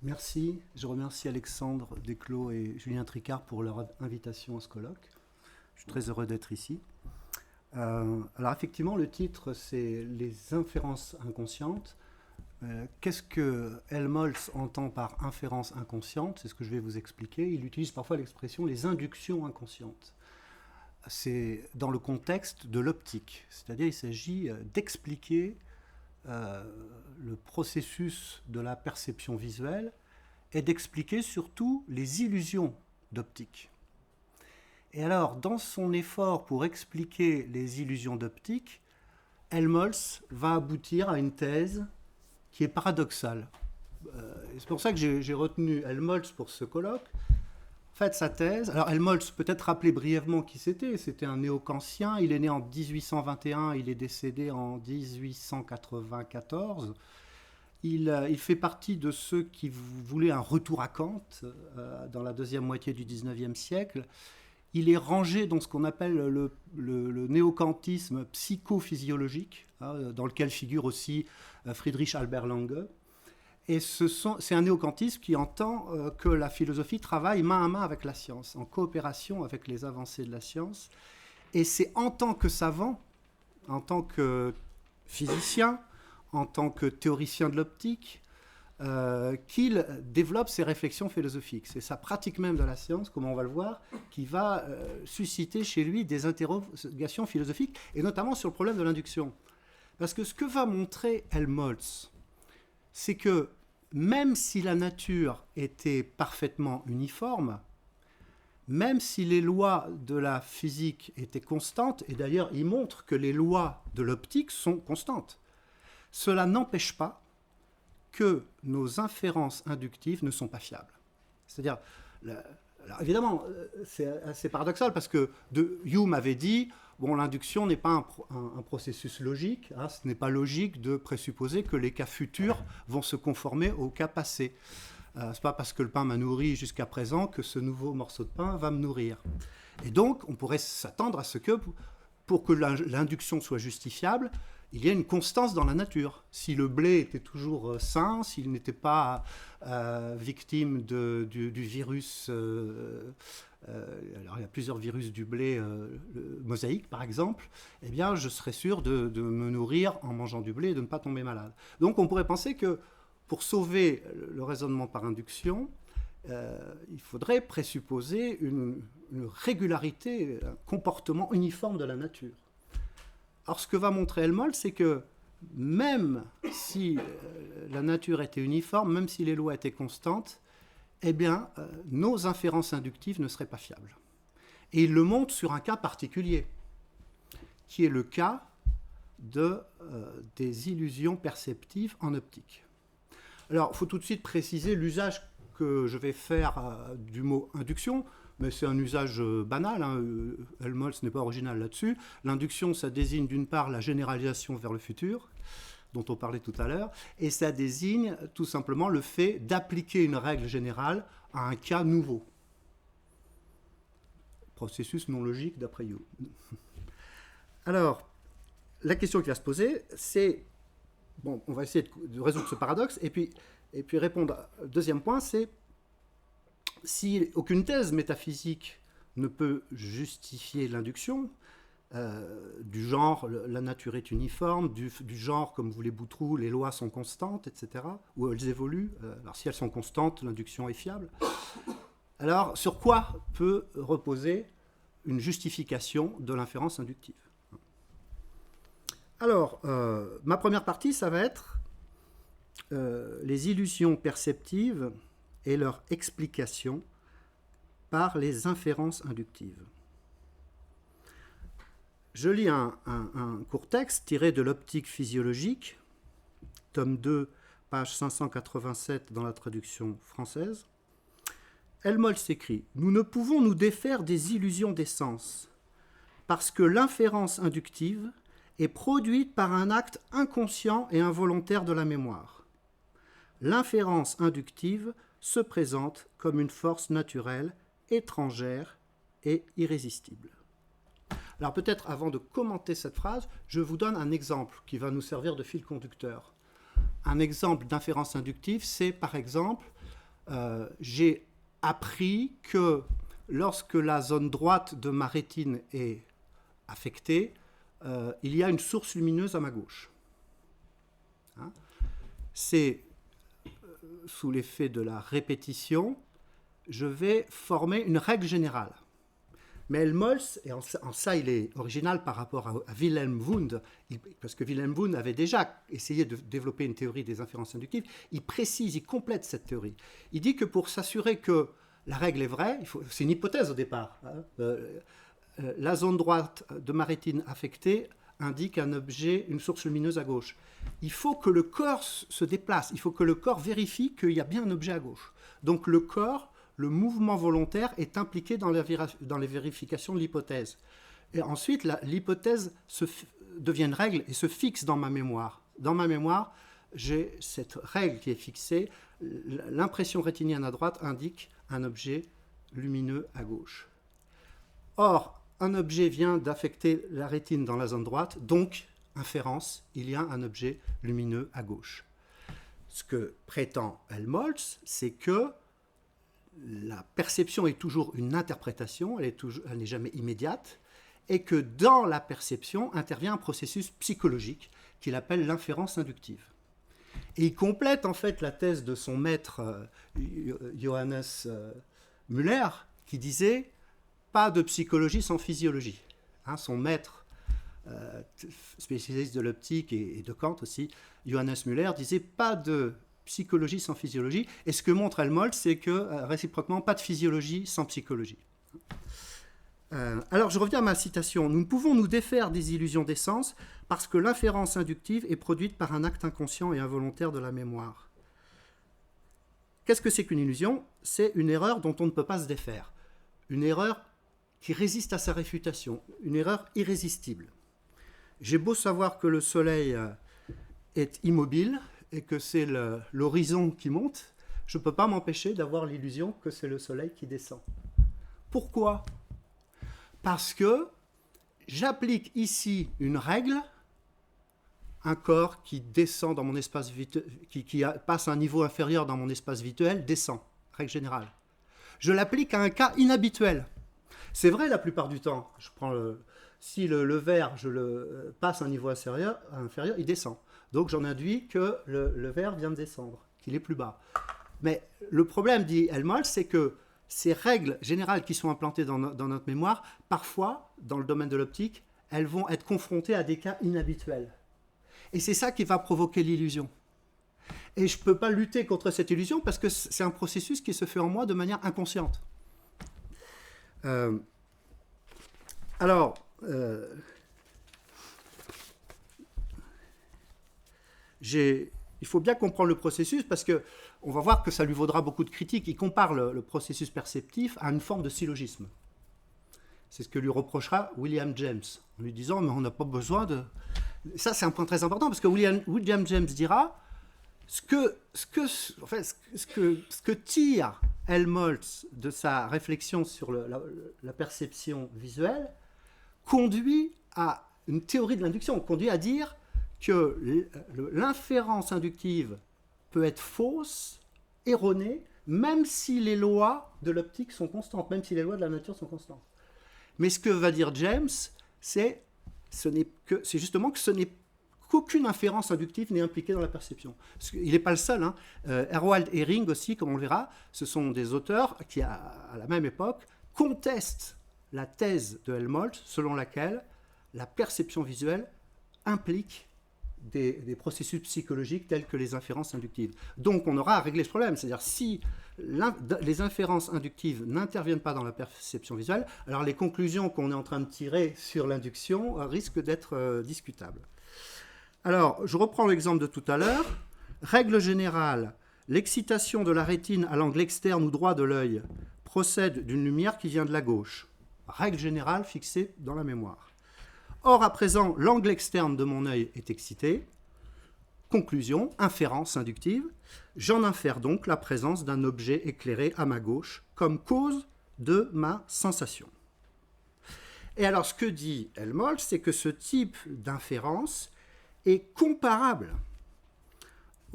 Merci. Je remercie Alexandre Desclos et Julien Tricard pour leur invitation à ce colloque. Je suis très heureux d'être ici. Alors effectivement, le titre, c'est Les inférences inconscientes. Qu'est-ce que Helmholtz entend par inférence inconsciente? C'est ce que je vais vous expliquer. Il utilise parfois l'expression les inductions inconscientes. C'est dans le contexte de l'optique. C'est-à-dire il s'agit d'expliquer le processus de la perception visuelle et d'expliquer surtout les illusions d'optique. Et alors, dans son effort pour expliquer les illusions d'optique, Helmholtz va aboutir à une thèse qui est paradoxale. C'est pour ça que j'ai retenu Helmholtz pour ce colloque. En fait, sa thèse... Alors, Helmholtz, peut-être rappeler brièvement qui c'était. C'était un néo-kantien. Il est né en 1821, il est décédé en 1894. Il fait partie de ceux qui voulaient un retour à Kant dans la deuxième moitié du XIXe siècle. Il est rangé dans ce qu'on appelle le néo-kantisme psychophysiologique, dans lequel figure aussi Friedrich Albert Lange. Et c'est un néo-kantisme qui entend que la philosophie travaille main à main avec la science, en coopération avec les avancées de la science. Et c'est en tant que savant, en tant que physicien, en tant que théoricien de l'optique, qu'il développe ses réflexions philosophiques. C'est sa pratique même de la science, comme on va le voir, qui va susciter chez lui des interrogations philosophiques, et notamment sur le problème de l'induction. Parce que ce que va montrer Helmholtz, c'est que même si la nature était parfaitement uniforme, même si les lois de la physique étaient constantes, et d'ailleurs il montre que les lois de l'optique sont constantes, cela n'empêche pas que nos inférences inductives ne sont pas fiables. C'est-à-dire, alors évidemment, c'est assez paradoxal parce que Hume avait dit, bon, l'induction n'est pas un processus logique, ce n'est pas logique de présupposer que les cas futurs vont se conformer aux cas passés. C'est pas parce que le pain m'a nourri jusqu'à présent que ce nouveau morceau de pain va me nourrir. Et donc, on pourrait s'attendre à ce que, pour que l'induction soit justifiable, il y a une constance dans la nature. Si le blé était toujours sain, s'il n'était pas victime du virus, alors il y a plusieurs virus du blé, le mosaïque par exemple, eh bien je serais sûr de me nourrir en mangeant du blé et de ne pas tomber malade. Donc on pourrait penser que pour sauver le raisonnement par induction, il faudrait présupposer une régularité, un comportement uniforme de la nature. Alors ce que va montrer Helmholtz, c'est que même si la nature était uniforme, même si les lois étaient constantes, eh bien, nos inférences inductives ne seraient pas fiables. Et il le montre sur un cas particulier, qui est le cas des illusions perceptives en optique. Alors, il faut tout de suite préciser l'usage que je vais faire du mot induction, mais c'est un usage banal, Helmholtz n'est pas original là-dessus. L'induction, ça désigne d'une part la généralisation vers le futur, dont on parlait tout à l'heure, et ça désigne tout simplement le fait d'appliquer une règle générale à un cas nouveau. Processus non logique d'après Hume. Alors, la question qui va se poser, c'est, bon, on va essayer de résoudre ce paradoxe, et puis répondre au deuxième point, c'est si aucune thèse métaphysique ne peut justifier l'induction, du genre la nature est uniforme, du genre comme voulait Boutroux, les lois sont constantes, etc., ou elles évoluent, alors si elles sont constantes, l'induction est fiable. Alors sur quoi peut reposer une justification de l'inférence inductive? Alors, ma première partie, ça va être les illusions perceptives et leur explication par les inférences inductives. Je lis un court texte tiré de l'Optique physiologique, tome 2, page 587 dans la traduction française. Helmholtz écrit « Nous ne pouvons nous défaire des illusions des sens, parce que l'inférence inductive est produite par un acte inconscient et involontaire de la mémoire. L'inférence inductive se présente comme une force naturelle, étrangère et irrésistible. » Alors peut-être avant de commenter cette phrase, je vous donne un exemple qui va nous servir de fil conducteur. Un exemple d'inférence inductive, c'est par exemple j'ai appris que lorsque la zone droite de ma rétine est affectée, il y a une source lumineuse à ma gauche. Hein? C'est sous l'effet de la répétition, je vais former une règle générale. Mais Helmholtz, et en ça il est original par rapport à Wilhelm Wundt, parce que Wilhelm Wundt avait déjà essayé de développer une théorie des inférences inductives, il précise, il complète cette théorie. Il dit que pour s'assurer que la règle est vraie, c'est une hypothèse au départ, hein, la zone droite de ma rétine affectée indique un objet, une source lumineuse à gauche. Il faut que le corps se déplace, il faut que le corps vérifie qu'il y a bien un objet à gauche. Donc le corps, le mouvement volontaire est impliqué dans les vérifications de l'hypothèse. Et ensuite, l'hypothèse devient une règle et se fixe dans ma mémoire. Dans ma mémoire, j'ai cette règle qui est fixée. L'impression rétinienne à droite indique un objet lumineux à gauche. Or, un objet vient d'affecter la rétine dans la zone droite, donc, inférence, il y a un objet lumineux à gauche. Ce que prétend Helmholtz, c'est que la perception est toujours une interprétation, elle n'est jamais immédiate, et que dans la perception intervient un processus psychologique qu'il appelle l'inférence inductive. Et il complète en fait la thèse de son maître Johannes Müller, qui disait « pas de psychologie sans physiologie ». Hein, son maître, spécialiste de l'optique et de Kant aussi, Johannes Müller, disait « pas de psychologie sans physiologie ». Et ce que montre Helmholtz, c'est que réciproquement, pas de physiologie sans psychologie. Alors je reviens à ma citation. « Nous ne pouvons nous défaire des illusions des sens parce que l'inférence inductive est produite par un acte inconscient et involontaire de la mémoire. » Qu'est-ce que c'est qu'une illusion? C'est une erreur dont on ne peut pas se défaire. Une erreur qui résiste à sa réfutation. Une erreur irrésistible. J'ai beau savoir que le soleil est immobile et que c'est l'horizon qui monte, je ne peux pas m'empêcher d'avoir l'illusion que c'est le soleil qui descend. Pourquoi? Parce que j'applique ici une règle, un corps qui descend dans mon espace qui passe à un niveau inférieur dans mon espace visuel, descend, règle générale. Je l'applique à un cas inhabituel. C'est vrai la plupart du temps. Je prends si le verre, je le passe à un niveau inférieur, il descend. Donc j'en induis que le verre vient de descendre, qu'il est plus bas. Mais le problème, dit Helmholtz, c'est que ces règles générales qui sont implantées dans notre mémoire, parfois, dans le domaine de l'optique, elles vont être confrontées à des cas inhabituels. Et c'est ça qui va provoquer l'illusion. Et je ne peux pas lutter contre cette illusion parce que c'est un processus qui se fait en moi de manière inconsciente. Il faut bien comprendre le processus parce qu'on va voir que ça lui vaudra beaucoup de critiques. Il compare le processus perceptif à une forme de syllogisme. C'est ce que lui reprochera William James, en lui disant « mais on n'a pas besoin de… » Ça, c'est un point très important parce que William James dira ce que tire Helmholtz de sa réflexion sur la perception visuelle conduit à une théorie de l'induction, conduit à dire que l'inférence inductive peut être fausse, erronée, même si les lois de l'optique sont constantes, même si les lois de la nature sont constantes. Mais ce que va dire James, c'est justement que ce n'est qu'aucune inférence inductive n'est impliquée dans la perception. Il n'est pas le seul. Ewald Hering aussi, comme on le verra, ce sont des auteurs qui, à la même époque, contestent la thèse de Helmholtz, selon laquelle la perception visuelle implique des processus psychologiques tels que les inférences inductives. Donc on aura à régler ce problème, c'est-à-dire si les inférences inductives n'interviennent pas dans la perception visuelle, alors les conclusions qu'on est en train de tirer sur l'induction risquent d'être discutables. Alors, je reprends l'exemple de tout à l'heure. Règle générale, l'excitation de la rétine à l'angle externe ou droit de l'œil procède d'une lumière qui vient de la gauche. Règle générale fixée dans la mémoire. Or, à présent, l'angle externe de mon œil est excité. Conclusion, inférence inductive. J'en infère donc la présence d'un objet éclairé à ma gauche comme cause de ma sensation. Et alors, ce que dit Helmholtz, c'est que ce type d'inférence est comparable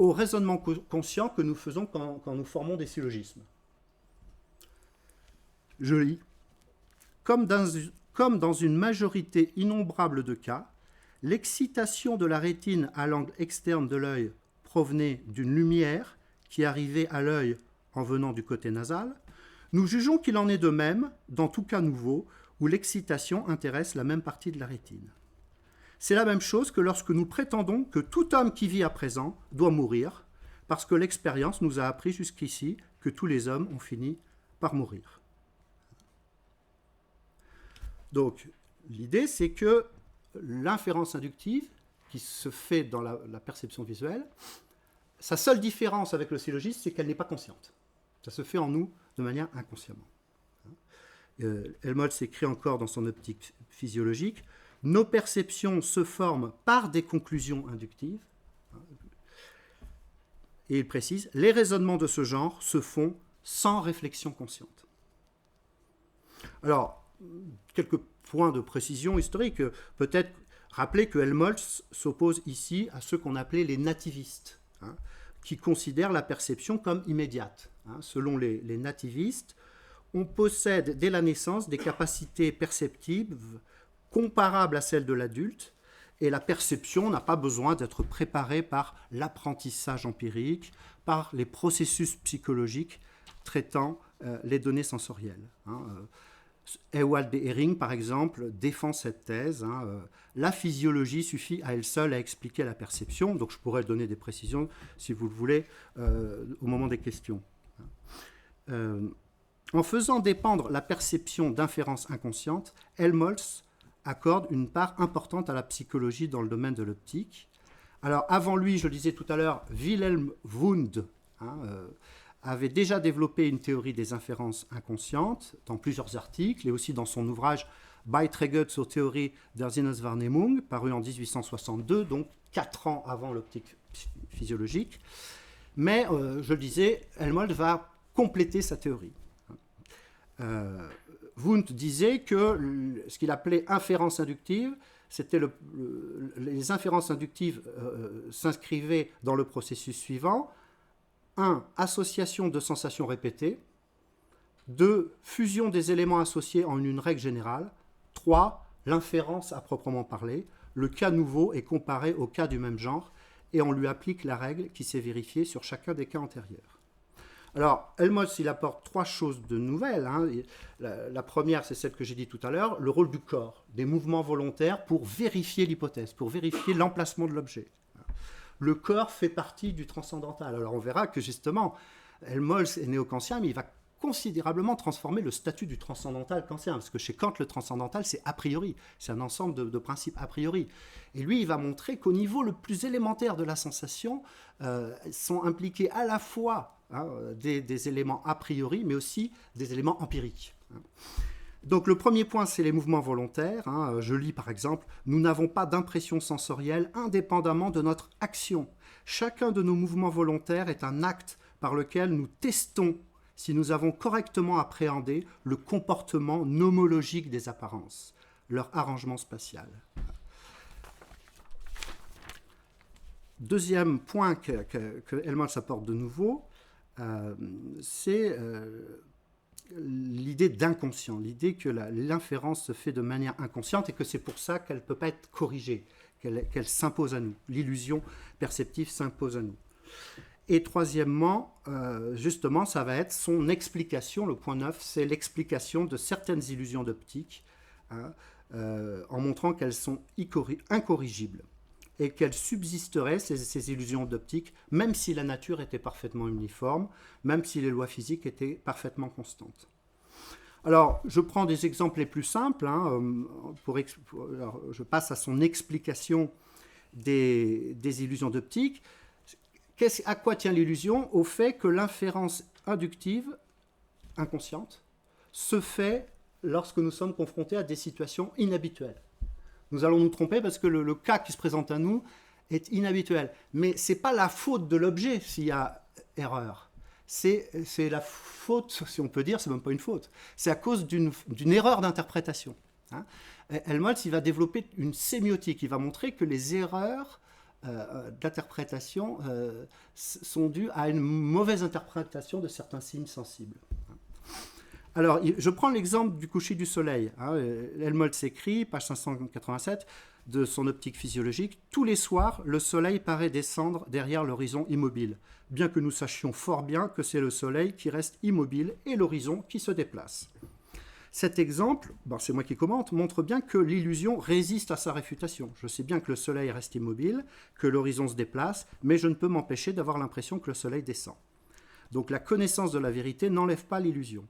au raisonnement conscient que nous faisons quand nous formons des syllogismes. Je lis. Comme dans une majorité innombrable de cas, l'excitation de la rétine à l'angle externe de l'œil provenait d'une lumière qui arrivait à l'œil en venant du côté nasal, nous jugeons qu'il en est de même dans tout cas nouveau où l'excitation intéresse la même partie de la rétine. C'est la même chose que lorsque nous prétendons que tout homme qui vit à présent doit mourir, parce que l'expérience nous a appris jusqu'ici que tous les hommes ont fini par mourir. Donc, l'idée, c'est que l'inférence inductive, qui se fait dans la perception visuelle, sa seule différence avec le syllogisme, c'est qu'elle n'est pas consciente. Ça se fait en nous de manière inconsciemment. Helmholtz écrit encore dans son optique physiologique, « Nos perceptions se forment par des conclusions inductives. » Et il précise, « Les raisonnements de ce genre se font sans réflexion consciente. » Alors, quelques points de précision historique. Peut-être rappeler que Helmholtz s'oppose ici à ceux qu'on appelait les nativistes, qui considèrent la perception comme immédiate. Selon les nativistes, on possède dès la naissance des capacités perceptives comparables à celles de l'adulte, et la perception n'a pas besoin d'être préparée par l'apprentissage empirique, par les processus psychologiques traitant les données sensorielles. Ewald Behring, par exemple, défend cette thèse. La physiologie suffit à elle seule à expliquer la perception. Donc je pourrais donner des précisions, si vous le voulez, au moment des questions. En faisant dépendre la perception d'inférences inconscientes, Helmholtz accorde une part importante à la psychologie dans le domaine de l'optique. Alors avant lui, je le disais tout à l'heure, Wilhelm Wundt avait déjà développé une théorie des inférences inconscientes dans plusieurs articles et aussi dans son ouvrage Beiträge zur Theorie der Sinneswahrnehmung, paru en 1862, donc 4 ans avant l'optique physiologique. Mais, je le disais, Helmholtz va compléter sa théorie. Wundt disait que ce qu'il appelait inférence inductive, c'était les inférences inductives s'inscrivaient dans le processus suivant. 1. Association de sensations répétées. 2. Fusion des éléments associés en une règle générale. 3. L'inférence à proprement parler. Le cas nouveau est comparé au cas du même genre et on lui applique la règle qui s'est vérifiée sur chacun des cas antérieurs. Alors, Helmholtz, il apporte 3 choses de nouvelles. La première, c'est celle que j'ai dit tout à l'heure, le rôle du corps, des mouvements volontaires pour vérifier l'hypothèse, pour vérifier l'emplacement de l'objet. Le corps fait partie du transcendantal. Alors on verra que justement, Helmholtz est néo-kantien, mais il va considérablement transformer le statut du transcendantal kantien, parce que chez Kant, le transcendantal, c'est a priori, c'est un ensemble de principes a priori. Et lui, il va montrer qu'au niveau le plus élémentaire de la sensation, sont impliqués à la fois des éléments a priori, mais aussi des éléments empiriques. Donc le premier point, c'est les mouvements volontaires. Je lis par exemple, « Nous n'avons pas d'impression sensorielle indépendamment de notre action. Chacun de nos mouvements volontaires est un acte par lequel nous testons si nous avons correctement appréhendé le comportement nomologique des apparences, leur arrangement spatial. » Deuxième point que Helmholtz apporte de nouveau, c'est l'idée d'inconscient, l'idée que l'inférence se fait de manière inconsciente et que c'est pour ça qu'elle ne peut pas être corrigée, qu'elle s'impose à nous. L'illusion perceptive s'impose à nous. Et troisièmement, justement, ça va être son explication, le point 9, c'est l'explication de certaines illusions d'optique, en montrant qu'elles sont incorrigibles et qu'elles subsisteraient, ces illusions d'optique, même si la nature était parfaitement uniforme, même si les lois physiques étaient parfaitement constantes. Alors, je prends des exemples les plus simples. Alors, je passe à son explication des illusions d'optique. À quoi tient l'illusion? Au fait que l'inférence inductive, inconsciente, se fait lorsque nous sommes confrontés à des situations inhabituelles. Nous allons nous tromper parce que le cas qui se présente à nous est inhabituel. Mais ce n'est pas la faute de l'objet s'il y a erreur. C'est la faute, si on peut dire, c'est même pas une faute. C'est à cause d'une erreur d'interprétation. Helmholtz, il va développer une sémiotique. Il va montrer que les erreurs d'interprétation sont dues à une mauvaise interprétation de certains signes sensibles. Alors, je prends l'exemple du coucher du soleil. Helmholtz écrit, page 587, de son optique physiologique, « Tous les soirs, le soleil paraît descendre derrière l'horizon immobile, bien que nous sachions fort bien que c'est le soleil qui reste immobile et l'horizon qui se déplace. » Cet exemple, c'est moi qui commente, montre bien que l'illusion résiste à sa réfutation. Je sais bien que le soleil reste immobile, que l'horizon se déplace, mais je ne peux m'empêcher d'avoir l'impression que le soleil descend. Donc la connaissance de la vérité n'enlève pas l'illusion.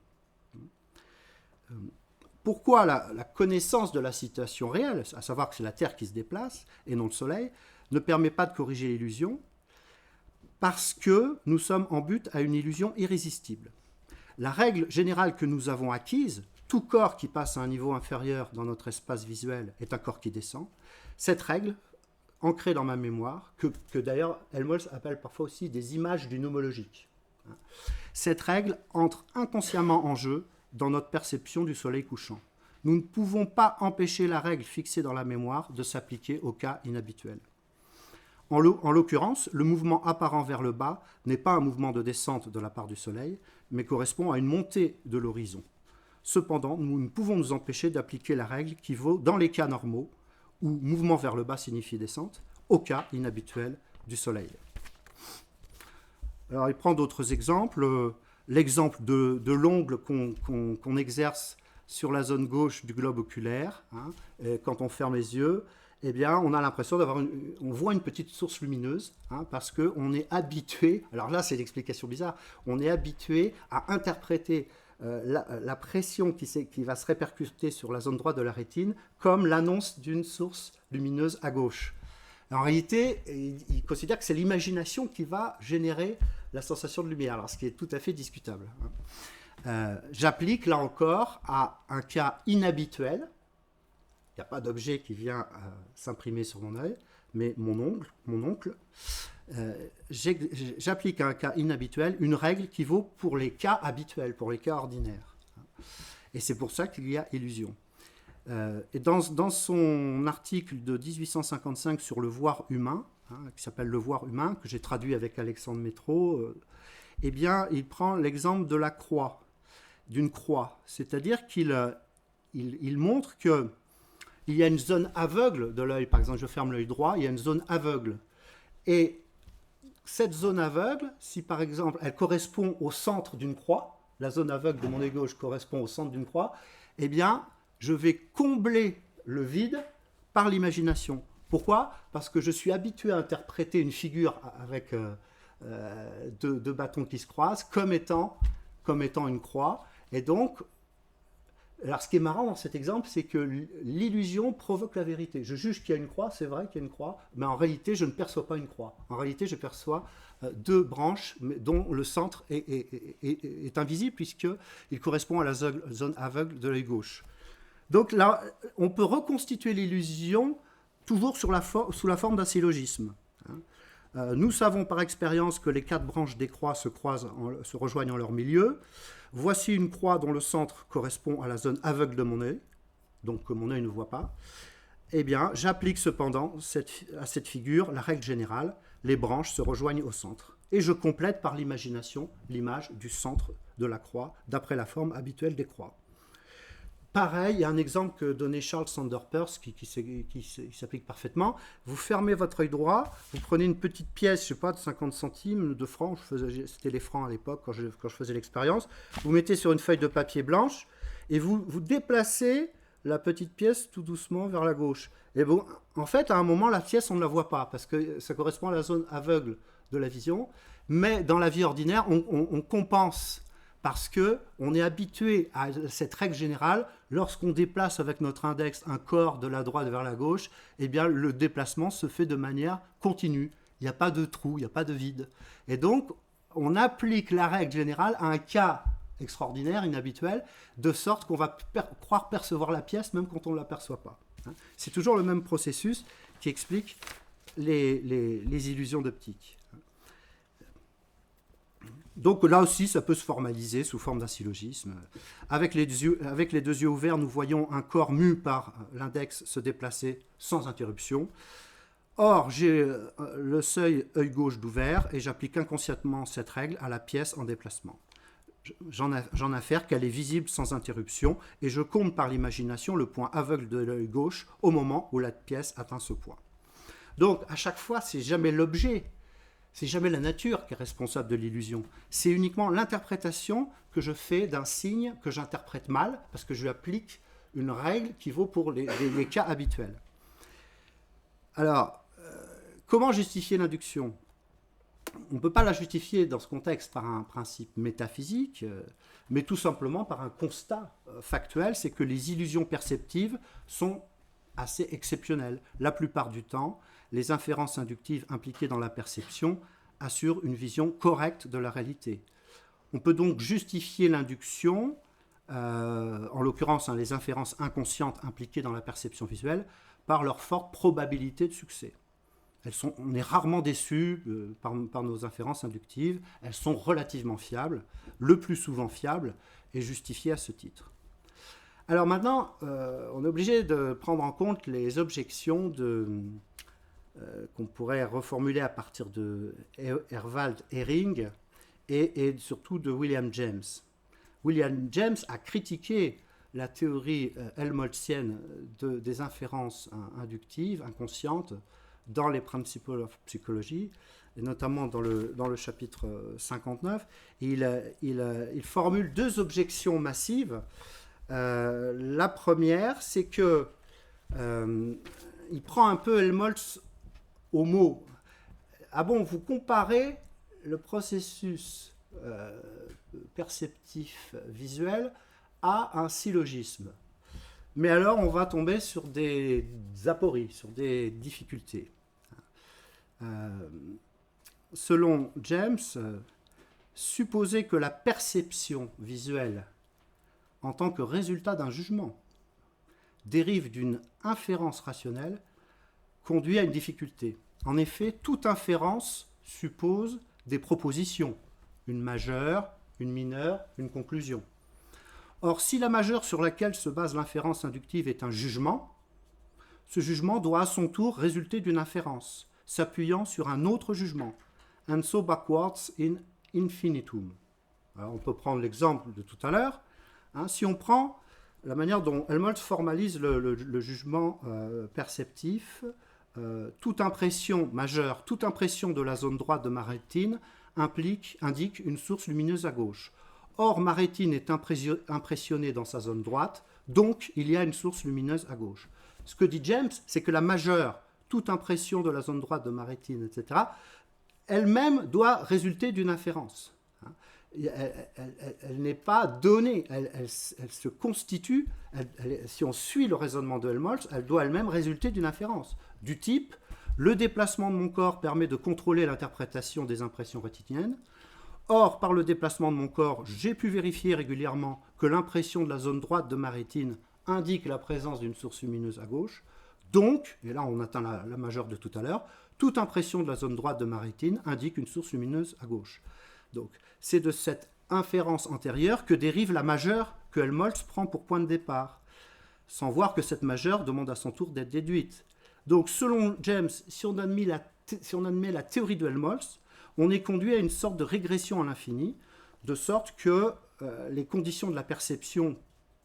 Pourquoi la connaissance de la situation réelle, à savoir que c'est la Terre qui se déplace et non le soleil, ne permet pas de corriger l'illusion? Parce que nous sommes en but à une illusion irrésistible. La règle générale que nous avons acquise, tout corps qui passe à un niveau inférieur dans notre espace visuel est un corps qui descend. Cette règle, ancrée dans ma mémoire, que d'ailleurs Helmholtz appelle parfois aussi des images du nomologique. Cette règle entre inconsciemment en jeu dans notre perception du soleil couchant. Nous ne pouvons pas empêcher la règle fixée dans la mémoire de s'appliquer au cas inhabituel. En l'occurrence, le mouvement apparent vers le bas n'est pas un mouvement de descente de la part du soleil, mais correspond à une montée de l'horizon. Cependant, nous ne pouvons nous empêcher d'appliquer la règle qui vaut dans les cas normaux, où mouvement vers le bas signifie descente, au cas inhabituel du soleil. Alors, il prend d'autres exemples. L'exemple de l'ongle qu'on exerce sur la zone gauche du globe oculaire, quand on ferme les yeux, eh bien, on a l'impression on voit une petite source lumineuse, parce qu'on est habitué, alors là c'est l'explication bizarre, on est habitué à interpréter la pression qui va se répercuter sur la zone droite de la rétine comme l'annonce d'une source lumineuse à gauche. En réalité, il considère que c'est l'imagination qui va générer la sensation de lumière, alors ce qui est tout à fait discutable. J'applique là encore à un cas inhabituel. Il n'y a pas d'objet qui vient s'imprimer sur mon œil, mais mon oncle. J'applique à un cas inhabituel une règle qui vaut pour les cas habituels, pour les cas ordinaires. Et c'est pour ça qu'il y a illusion. Et dans son article de 1855 sur le voir humain, qui s'appelle Le voir humain, que j'ai traduit avec Alexandre Métro, eh bien, il prend l'exemple de la croix, d'une croix. C'est-à-dire qu'il montre qu'il y a une zone aveugle de l'œil. Par exemple, je ferme l'œil droit, il y a une zone aveugle. Et cette zone aveugle, si par exemple elle correspond au centre d'une croix, la zone aveugle de mon œil gauche correspond au centre d'une croix, eh bien, je vais combler le vide par l'imagination. Pourquoi? Parce que je suis habitué à interpréter une figure avec deux bâtons qui se croisent comme étant une croix. Et donc, alors ce qui est marrant dans cet exemple, c'est que l'illusion provoque la vérité. Je juge qu'il y a une croix, c'est vrai qu'il y a une croix, mais en réalité, je ne perçois pas une croix. En réalité, je perçois deux branches dont le centre est invisible puisqu'il correspond à la zone aveugle de l'œil gauche. Donc là, on peut reconstituer l'illusion toujours sous la forme d'un syllogisme. Nous savons par expérience que les quatre branches des croix se rejoignent en leur milieu. Voici une croix dont le centre correspond à la zone aveugle de mon œil, donc que mon œil ne voit pas. Eh bien, j'applique cependant à cette figure la règle générale, les branches se rejoignent au centre. Et je complète par l'imagination l'image du centre de la croix, d'après la forme habituelle des croix. Pareil, il y a un exemple que donnait Charles Sanders Peirce qui s'applique parfaitement. Vous fermez votre œil droit, vous prenez une petite pièce, je sais pas, de 50 centimes, de francs, c'était les francs à l'époque quand je faisais l'expérience. Vous mettez sur une feuille de papier blanche et vous déplacez la petite pièce tout doucement vers la gauche. Et bon, en fait, à un moment, la pièce, on ne la voit pas parce que ça correspond à la zone aveugle de la vision. Mais dans la vie ordinaire, on compense. Parce qu'on est habitué à cette règle générale, lorsqu'on déplace avec notre index un corps de la droite vers la gauche, eh bien le déplacement se fait de manière continue. Il n'y a pas de trou, il n'y a pas de vide. Et donc, on applique la règle générale à un cas extraordinaire, inhabituel, de sorte qu'on va croire percevoir la pièce même quand on ne l'aperçoit pas. C'est toujours le même processus qui explique les illusions d'optique. Donc là aussi, ça peut se formaliser sous forme d'un syllogisme. Avec les deux yeux ouverts, nous voyons un corps mu par l'index se déplacer sans interruption. Or, j'ai le seuil œil gauche d'ouvert et j'applique inconsciemment cette règle à la pièce en déplacement. J'en affaire qu'elle est visible sans interruption et je compte par l'imagination le point aveugle de l'œil gauche au moment où la pièce atteint ce point. Donc, à chaque fois, c'est jamais l'objet, c'est jamais la nature qui est responsable de l'illusion. C'est uniquement l'interprétation que je fais d'un signe que j'interprète mal parce que je lui applique une règle qui vaut pour les cas habituels. Alors, comment justifier l'induction ? On ne peut pas la justifier dans ce contexte par un principe métaphysique, mais tout simplement par un constat factuel, c'est que les illusions perceptives sont assez exceptionnelles. La plupart du temps, les inférences inductives impliquées dans la perception assurent une vision correcte de la réalité. On peut donc justifier l'induction, en l'occurrence les inférences inconscientes impliquées dans la perception visuelle, par leur forte probabilité de succès. On est rarement déçu par nos inférences inductives. Elles sont relativement fiables, le plus souvent fiables, et justifiées à ce titre. Alors maintenant, on est obligé de prendre en compte les objections qu'on pourrait reformuler à partir de Herwald Ehring et surtout de William James. William James a critiqué la théorie helmholtzienne des inférences inductives, inconscientes, dans les Principles of Psychology, et notamment dans le chapitre 59. Il formule deux objections massives. La première, c'est que il prend un peu Helmholtz au mot. Ah bon, vous comparez le processus perceptif visuel à un syllogisme. Mais alors, on va tomber sur des apories, sur des difficultés. Selon James, supposer que la perception visuelle, en tant que résultat d'un jugement, dérive d'une inférence rationnelle, conduit à une difficulté. En effet, toute inférence suppose des propositions, une majeure, une mineure, une conclusion. Or, si la majeure sur laquelle se base l'inférence inductive est un jugement, ce jugement doit à son tour résulter d'une inférence, s'appuyant sur un autre jugement, and so backwards in infinitum. Alors, on peut prendre l'exemple de tout à l'heure. Si on prend la manière dont Helmholtz formalise le jugement perceptif, toute impression majeure, toute impression de la zone droite de ma rétine indique une source lumineuse à gauche. Or, ma rétine est impressionnée dans sa zone droite, donc il y a une source lumineuse à gauche. Ce que dit James, c'est que la majeure, toute impression de la zone droite de ma rétine, etc., elle-même doit résulter d'une inférence. Elle n'est pas donnée, elle se constitue, si on suit le raisonnement de Helmholtz, elle doit elle-même résulter d'une inférence. Du type, le déplacement de mon corps permet de contrôler l'interprétation des impressions rétiniennes. Or, par le déplacement de mon corps, j'ai pu vérifier régulièrement que l'impression de la zone droite de ma rétine indique la présence d'une source lumineuse à gauche. Donc, et là on atteint la majeure de tout à l'heure, toute impression de la zone droite de ma rétine indique une source lumineuse à gauche. Donc, c'est de cette inférence antérieure que dérive la majeure que Helmholtz prend pour point de départ, sans voir que cette majeure demande à son tour d'être déduite. Donc, selon James, si on admet la théorie de Helmholtz, on est conduit à une sorte de régression à l'infini, de sorte que les conditions de la perception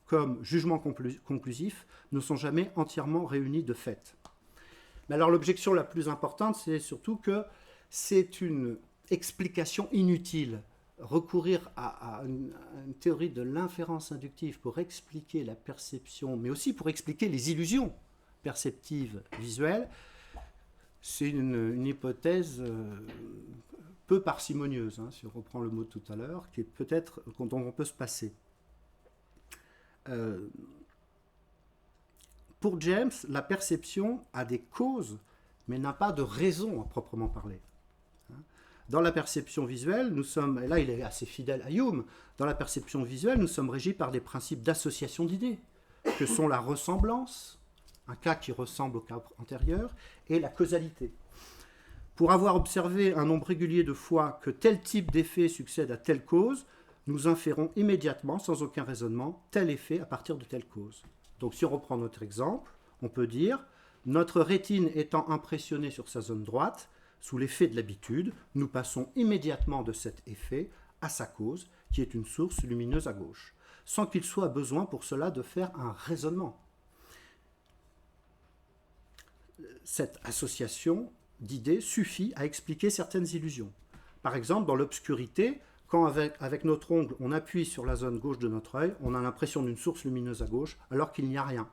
comme jugement conclusif ne sont jamais entièrement réunies de fait. Mais alors l'objection la plus importante, c'est surtout que c'est une explication inutile. Recourir à une théorie de l'inférence inductive pour expliquer la perception, mais aussi pour expliquer les illusions perceptives visuelles, c'est une hypothèse peu parcimonieuse, si on reprend le mot de tout à l'heure, qui est peut-être dont on peut se passer. Pour James, la perception a des causes, mais n'a pas de raison à proprement parler. Dans la perception visuelle, nous sommes, et là il est assez fidèle à Hume, dans la perception visuelle, nous sommes régis par des principes d'association d'idées, que sont la ressemblance, un cas qui ressemble au cas antérieur, et la causalité. Pour avoir observé un nombre régulier de fois que tel type d'effet succède à telle cause, nous inférons immédiatement, sans aucun raisonnement, tel effet à partir de telle cause. Donc si on reprend notre exemple, on peut dire, Notre rétine étant impressionnée sur sa zone droite, sous l'effet de l'habitude, nous passons immédiatement de cet effet à sa cause, qui est une source lumineuse à gauche, sans qu'il soit besoin pour cela de faire un raisonnement. Cette association d'idées suffit à expliquer certaines illusions. Par exemple, dans l'obscurité, quand avec notre ongle on appuie sur la zone gauche de notre œil, on a l'impression d'une source lumineuse à gauche alors qu'il n'y a rien.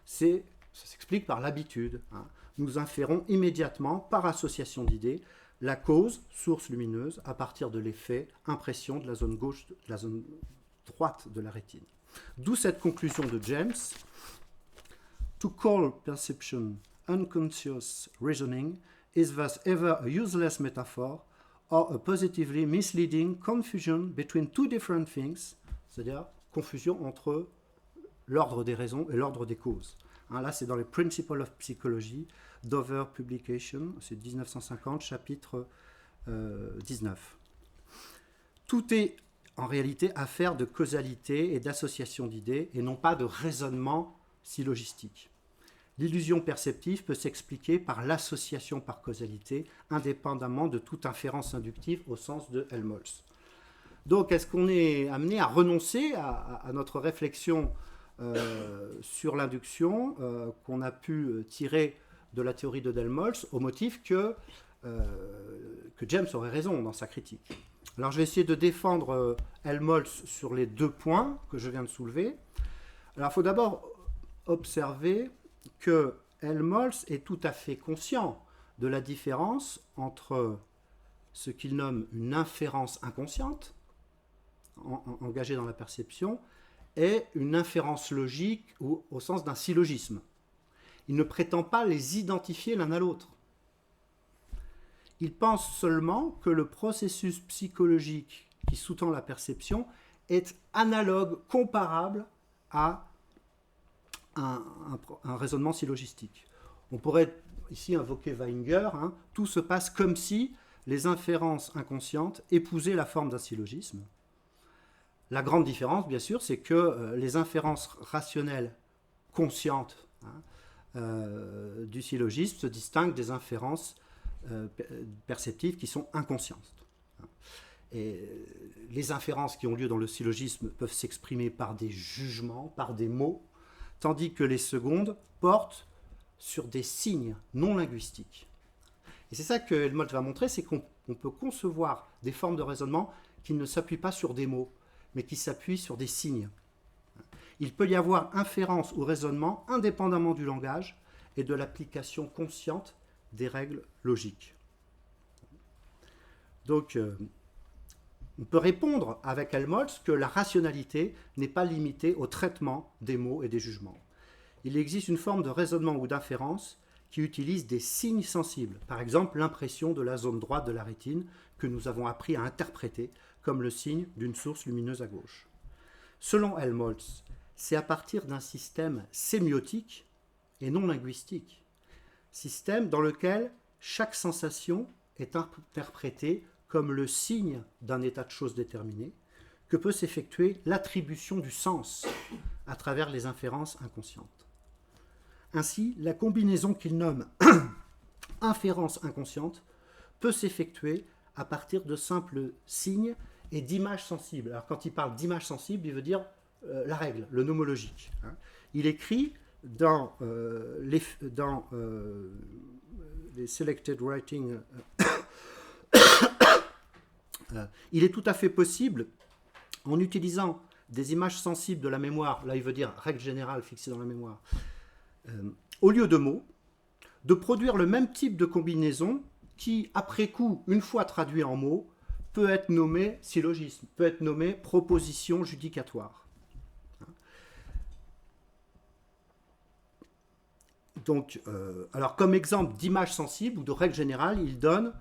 Ça s'explique par l'habitude. Nous inférons immédiatement, par association d'idées, la cause, source lumineuse, à partir de l'effet, impression de la zone gauche, de la zone droite de la rétine. D'où cette conclusion de James. To call perception unconscious reasoning is thus either a useless metaphor or a positively misleading confusion between two different things, c'est-à-dire confusion entre l'ordre des raisons et l'ordre des causes. Là, c'est dans les Principles of Psychology, Dover Publication, c'est 1950, chapitre 19. Tout est en réalité affaire de causalité et d'association d'idées et non pas de raisonnement syllogistique. L'illusion perceptive peut s'expliquer par l'association par causalité, indépendamment de toute inférence inductive au sens de Helmholtz. Donc, est-ce qu'on est amené à renoncer à notre réflexion sur l'induction qu'on a pu tirer de la théorie de Helmholtz au motif que James aurait raison dans sa critique? Alors, je vais essayer de défendre Helmholtz sur les deux points que je viens de soulever. Alors, il faut d'abord observer que Helmholtz est tout à fait conscient de la différence entre ce qu'il nomme une inférence inconsciente, engagée dans la perception, et une inférence logique au sens d'un syllogisme. Il ne prétend pas les identifier l'un à l'autre. Il pense seulement que le processus psychologique qui sous-tend la perception est analogue, comparable à un raisonnement syllogistique. On pourrait ici invoquer Weinger, tout se passe comme si les inférences inconscientes épousaient la forme d'un syllogisme. La grande différence, bien sûr, c'est que les inférences rationnelles conscientes du syllogisme se distinguent des inférences perceptives qui sont inconscientes. Et les inférences qui ont lieu dans le syllogisme peuvent s'exprimer par des jugements, par des mots, tandis que les secondes portent sur des signes non linguistiques. Et c'est ça que Helmholtz va montrer, c'est qu'on peut concevoir des formes de raisonnement qui ne s'appuient pas sur des mots, mais qui s'appuient sur des signes. Il peut y avoir inférence ou raisonnement indépendamment du langage et de l'application consciente des règles logiques. Donc, on peut répondre avec Helmholtz que la rationalité n'est pas limitée au traitement des mots et des jugements. Il existe une forme de raisonnement ou d'inférence qui utilise des signes sensibles, par exemple l'impression de la zone droite de la rétine que nous avons appris à interpréter comme le signe d'une source lumineuse à gauche. Selon Helmholtz, c'est à partir d'un système sémiotique et non linguistique, système dans lequel chaque sensation est interprétée comme le signe d'un état de choses déterminé, que peut s'effectuer l'attribution du sens à travers les inférences inconscientes. Ainsi, la combinaison qu'il nomme inférence inconsciente peut s'effectuer à partir de simples signes et d'images sensibles. Alors quand il parle d'images sensibles, il veut dire la règle, le nomologique. Il écrit dans les Selected Writing il est tout à fait possible, en utilisant des images sensibles de la mémoire, là il veut dire règle générale fixée dans la mémoire, au lieu de mots, de produire le même type de combinaison qui, après coup, une fois traduit en mots, peut être nommé syllogisme, peut être nommé proposition judicatoire. Donc, alors comme exemple d'image sensible ou de règle générale, il donne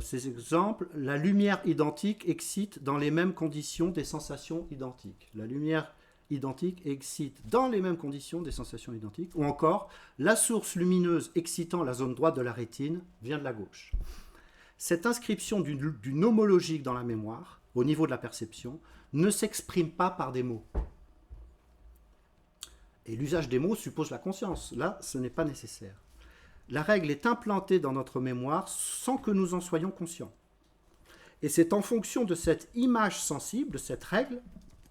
ces exemples. La lumière identique excite dans les mêmes conditions des sensations identiques. La lumière identique excite dans les mêmes conditions des sensations identiques. Ou encore, la source lumineuse excitant la zone droite de la rétine vient de la gauche. Cette inscription du nomologique dans la mémoire, au niveau de la perception, ne s'exprime pas par des mots. Et l'usage des mots suppose la conscience. Là, ce n'est pas nécessaire. La règle est implantée dans notre mémoire sans que nous en soyons conscients. Et c'est en fonction de cette image sensible, de cette règle,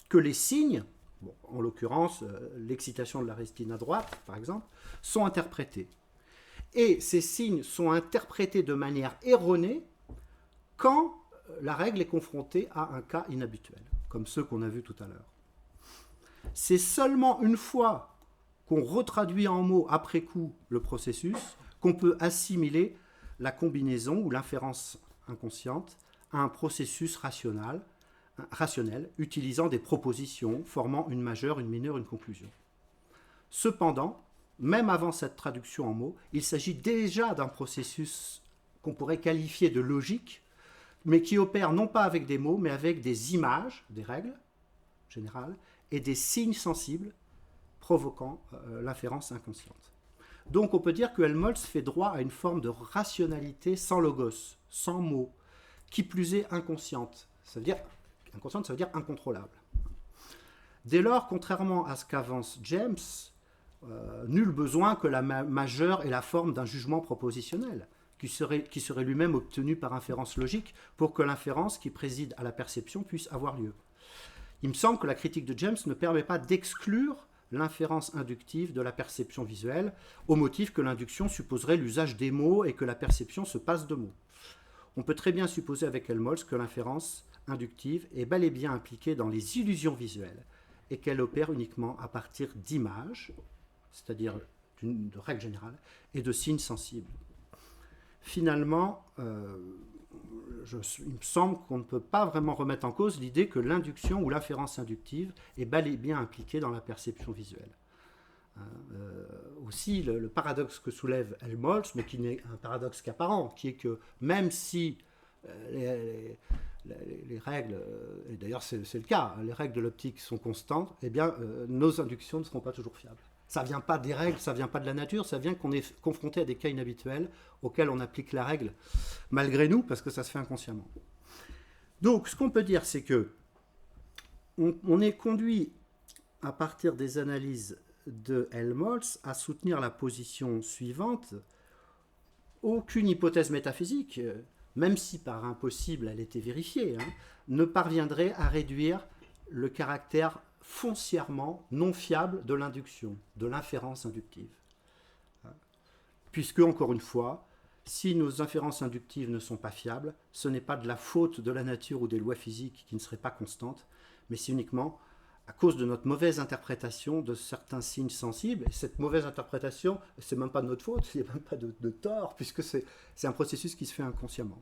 que les signes, bon, en l'occurrence l'excitation de la rétine à droite par exemple, sont interprétés. Et ces signes sont interprétés de manière erronée quand la règle est confrontée à un cas inhabituel, comme ceux qu'on a vus tout à l'heure. C'est seulement une fois qu'on retraduit en mots après coup le processus qu'on peut assimiler la combinaison ou l'inférence inconsciente à un processus rationnel, utilisant des propositions formant une majeure, une mineure, une conclusion. Cependant, même avant cette traduction en mots, il s'agit déjà d'un processus qu'on pourrait qualifier de logique, mais qui opère non pas avec des mots, mais avec des images, des règles générales, et des signes sensibles provoquant l'inférence inconsciente. Donc on peut dire que Helmholtz fait droit à une forme de rationalité sans logos, sans mots, qui plus est inconsciente. Inconsciente, ça veut dire incontrôlable. Dès lors, contrairement à ce qu'avance James, nul besoin que la majeure ait la forme d'un jugement propositionnel, qui serait lui-même obtenu par inférence logique, pour que l'inférence qui préside à la perception puisse avoir lieu. Il me semble que la critique de James ne permet pas d'exclure l'inférence inductive de la perception visuelle, au motif que l'induction supposerait l'usage des mots et que la perception se passe de mots. On peut très bien supposer avec Helmholtz que l'inférence inductive est bel et bien impliquée dans les illusions visuelles et qu'elle opère uniquement à partir d'images, c'est-à-dire de règles générales, et de signes sensibles. Finalement, il me semble qu'on ne peut pas vraiment remettre en cause l'idée que l'induction ou l'inférence inductive est bel et bien impliquée dans la perception visuelle. Aussi, le paradoxe que soulève Helmholtz, mais qui n'est un paradoxe qu'apparent, qui est que même si les règles, et d'ailleurs c'est le cas, les règles de l'optique sont constantes, eh bien nos inductions ne seront pas toujours fiables. Ça ne vient pas des règles, ça ne vient pas de la nature, ça vient qu'on est confronté à des cas inhabituels auxquels on applique la règle malgré nous, parce que ça se fait inconsciemment. Donc ce qu'on peut dire, c'est que on est conduit à partir des analyses de Helmholtz à soutenir la position suivante: aucune hypothèse métaphysique, même si par impossible elle était vérifiée, ne parviendrait à réduire le caractère foncièrement non fiable de l'induction, de l'inférence inductive. Puisque, encore une fois, si nos inférences inductives ne sont pas fiables, ce n'est pas de la faute de la nature ou des lois physiques qui ne seraient pas constantes, mais c'est uniquement à cause de notre mauvaise interprétation de certains signes sensibles. Et cette mauvaise interprétation, c'est même pas de notre faute, il n'y a même pas de tort, puisque c'est un processus qui se fait inconsciemment.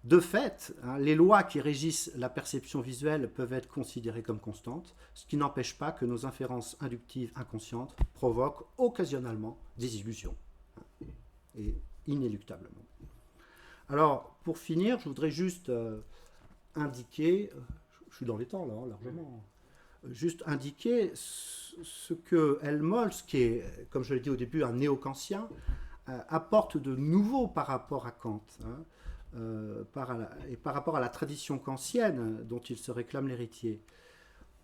De fait, les lois qui régissent la perception visuelle peuvent être considérées comme constantes, ce qui n'empêche pas que nos inférences inductives inconscientes provoquent occasionnellement des illusions, et inéluctablement. Alors, pour finir, je voudrais juste indiquer, je suis dans les temps là, largement, juste indiquer ce que Helmholtz, qui est, comme je l'ai dit au début, un néo-kantien, apporte de nouveau par rapport à Kant, et par rapport à la tradition kantienne dont il se réclame l'héritier.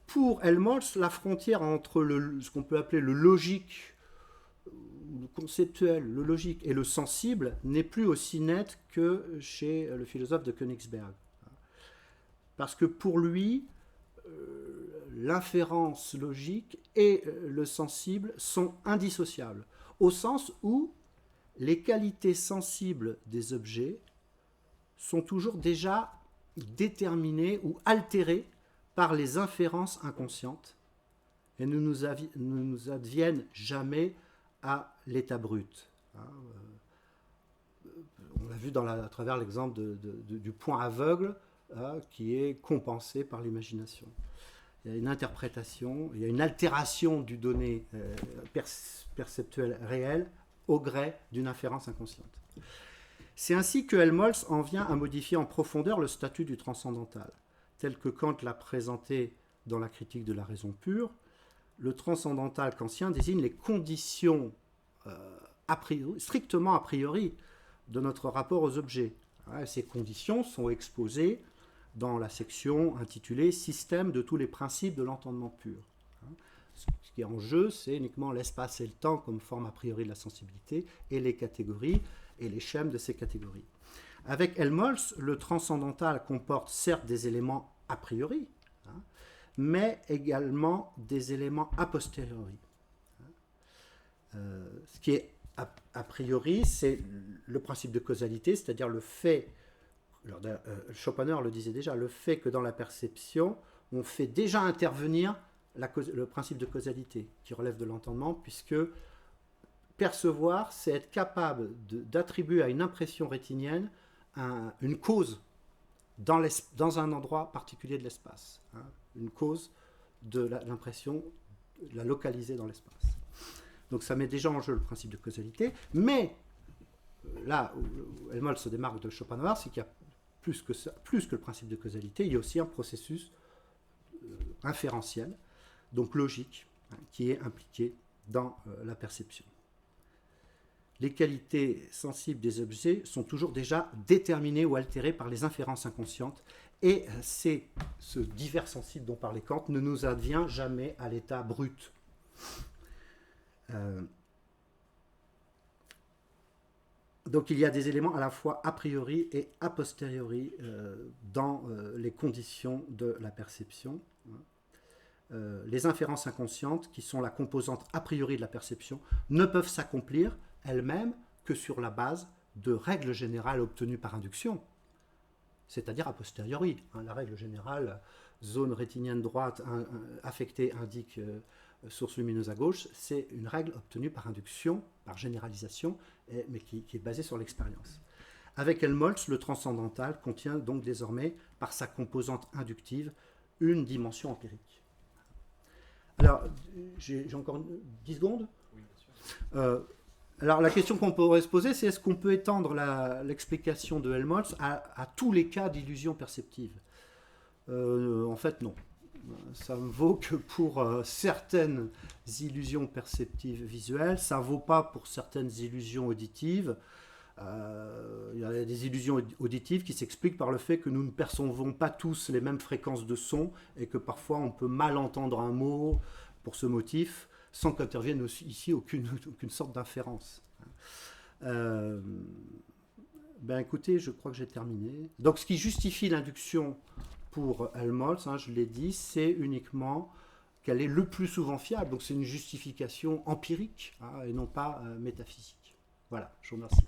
Pour Helmholtz, la frontière entre ce qu'on peut appeler le logique, le conceptuel, le logique et le sensible n'est plus aussi nette que chez le philosophe de Königsberg. Parce que pour lui, l'inférence logique et le sensible sont indissociables, au sens où les qualités sensibles des objets sont toujours déjà déterminées ou altérées par les inférences inconscientes et ne nous adviennent jamais à l'état brut. On l'a vu à travers l'exemple du point aveugle, qui est compensé par l'imagination. Il y a une interprétation, il y a une altération du donné perceptuel réel au gré d'une inférence inconsciente. C'est ainsi que Helmholtz en vient à modifier en profondeur le statut du transcendantal. Tel que Kant l'a présenté dans la critique de la raison pure, le transcendantal kantien désigne les conditions strictement a priori de notre rapport aux objets. Ces conditions sont exposées dans la section intitulée « Système de tous les principes de l'entendement pur ». Ce qui est en jeu, c'est uniquement l'espace et le temps comme forme a priori de la sensibilité, et les catégories et les schèmes de ces catégories. Avec Helmholtz, le transcendantal comporte certes des éléments a priori, hein, mais également des éléments a posteriori. Ce qui est a priori, c'est le principe de causalité, c'est-à-dire le fait, Schopenhauer le disait déjà, le fait que dans la perception, on fait déjà intervenir le principe de causalité, qui relève de l'entendement, puisque percevoir, c'est être capable d'attribuer à une impression rétinienne une cause dans un endroit particulier de l'espace. Hein, une cause de l'impression, la localiser dans l'espace. Donc ça met déjà en jeu le principe de causalité, mais là où Helmholtz se démarque de Schopenhauer, c'est qu'il y a plus que le principe de causalité, il y a aussi un processus inférentiel, donc logique, hein, qui est impliqué dans la perception. Les qualités sensibles des objets sont toujours déjà déterminées ou altérées par les inférences inconscientes, et ce divers sensible dont parlait Kant ne nous advient jamais à l'état brut. Donc il y a des éléments à la fois a priori et a posteriori dans les conditions de la perception. Les inférences inconscientes, qui sont la composante a priori de la perception, ne peuvent s'accomplir elles-mêmes que sur la base de règles générales obtenues par induction, c'est-à-dire a posteriori. La règle générale, zone rétinienne droite affectée indique source lumineuse à gauche, c'est une règle obtenue par induction, par généralisation, mais qui est basée sur l'expérience. Avec Helmholtz, le transcendantal contient donc désormais, par sa composante inductive, une dimension empirique. Alors, j'ai encore 10 secondes ? Oui, bien sûr. Alors, la question qu'on pourrait se poser, c'est est-ce qu'on peut étendre l'explication de Helmholtz à tous les cas d'illusion perceptive ? En fait, non. Ça ne vaut que pour certaines illusions perceptives visuelles, ça ne vaut pas pour certaines illusions auditives. Il y a des illusions auditives qui s'expliquent par le fait que nous ne percevons pas tous les mêmes fréquences de son et que parfois on peut mal entendre un mot pour ce motif sans qu'intervienne ici aucune sorte d'inférence. Écoutez, je crois que j'ai terminé. Donc ce qui justifie l'induction pour Helmholtz, je l'ai dit, c'est uniquement qu'elle est le plus souvent fiable. Donc c'est une justification empirique et non pas métaphysique. Voilà, je vous remercie.